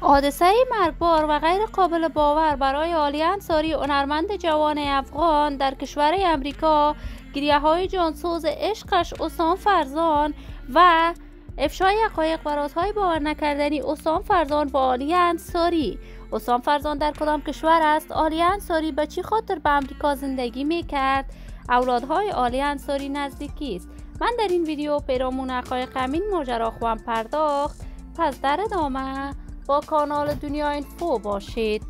حادثه مرگبار و غیر قابل باور برای عالی انصاری، هنرمند جوان افغان در کشور امریکا، گریه‌های جانسوز عشقش حسام فرزان و افشای حقایق و رازهای باور نکردنی حسام فرزان با عالی انصاری. حسام فرزان در کدام کشور است؟ عالی انصاری به چی خاطر به امریکا زندگی میکرد؟ اولادهای عالی انصاری نزدیکی است. من در این ویدیو پیرامون حقایق همین ماجرا خواهم پرداخت، پس در ادامه با کانال دنیا اینفو باشید.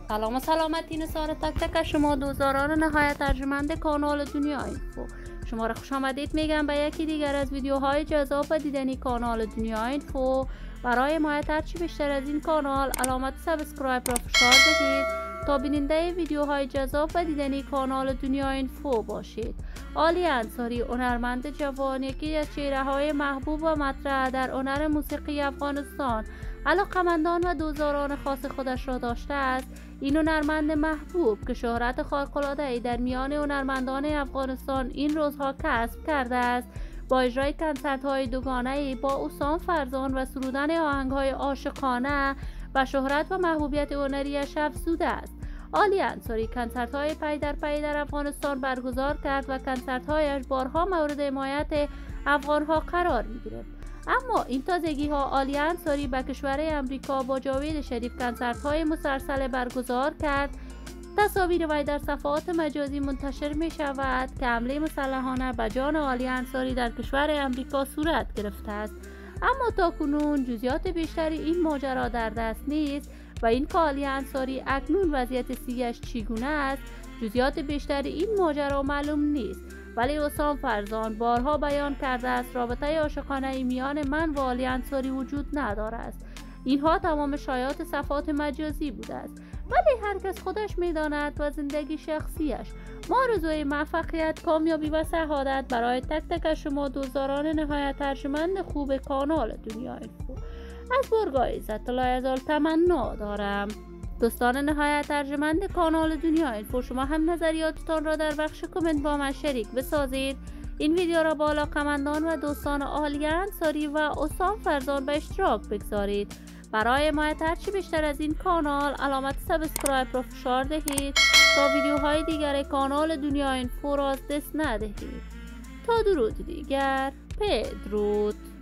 سلام و سلامتی نثار تک تک شما دوستداران نهایت ارجمند کانال دنیا اینفو. شما را خوش آمدید میگم به یکی دیگر از ویدیوهای جذاب و دیدنی کانال دنیا اینفو. برای حمایت هرچی بیشتر از این کانال علامت سابسکرایب را فشار دهید تا بیننده ویدیوهای جذاب و دیدنی کانال دنیا اینفو باشید. عالی انصاری، هنرمند جوان، یکی از چهره‌های محبوب و مطرح در هنر موسیقی افغانستان، علاقه‌مندان و دوستداران خاص خودش را داشته است. این هنرمند محبوب که شهرت خارق‌العاده‌ای در میان هنرمندان افغانستان این روزها کسب کرده است، با اجرای کنسرت‌های دوگانه‌ای با حسام فرزان و سرودن آهنگ‌های عاشقانه و شهرت و محبوبیت هنری‌اش افزوده است. عالی انصاری کنسرت‌های پی در پی در افغانستان برگزار کرد و کنسرت‌هایش بارها مورد حمایت افغان‌ها قرار می‌گرفت. اما این تازگی‌ها عالی انصاری به کشور امریکا با جاوید شریف کنسرت‌های مسلسل برگزار کرد. تصاویر وی در صفحات مجازی منتشر می شود که حمله مسلحانه به جان عالی انصاری در کشور امریکا صورت گرفته است، اما تاکنون جزئیات بیشتری این ماجرا در دست نیست و این که عالی انصاری اکنون وضعیت صحیح‌اش چگونه است، جزئیات بیشتری این ماجرا معلوم نیست. ولی حسام فرزان بارها بیان کرده است رابطه عاشقانه میان من و عالی انصاری وجود ندارد. اینها تمام شایعات صفحات مجازی بوده است، ولی هر کس خودش میداند و زندگی شخصیش. ما آرزوی موفقیت، کامیابی و سعادت برای تک تک شما دوستداران نهایت ارجمند خوب کانال دنیا اینفو از بارگاه عزت الله ازال تمنا دارم. دوستان نهایت ارجمند کانال دنیا اینفو، شما هم نظریاتتان را در بخش کامنت با من شریک بسازید. این ویدیو را با علاقه‌مندان و دوستان عالی انصاری و حسام فرزان به اشتراک بگذارید. برای حمایت هرچی بیشتر از این کانال علامت سابسکرایب را فشار دهید تا ویدیوهای دیگر کانال دنیا اینفو را از دست ندهید. تا درود دیگر، بدرود.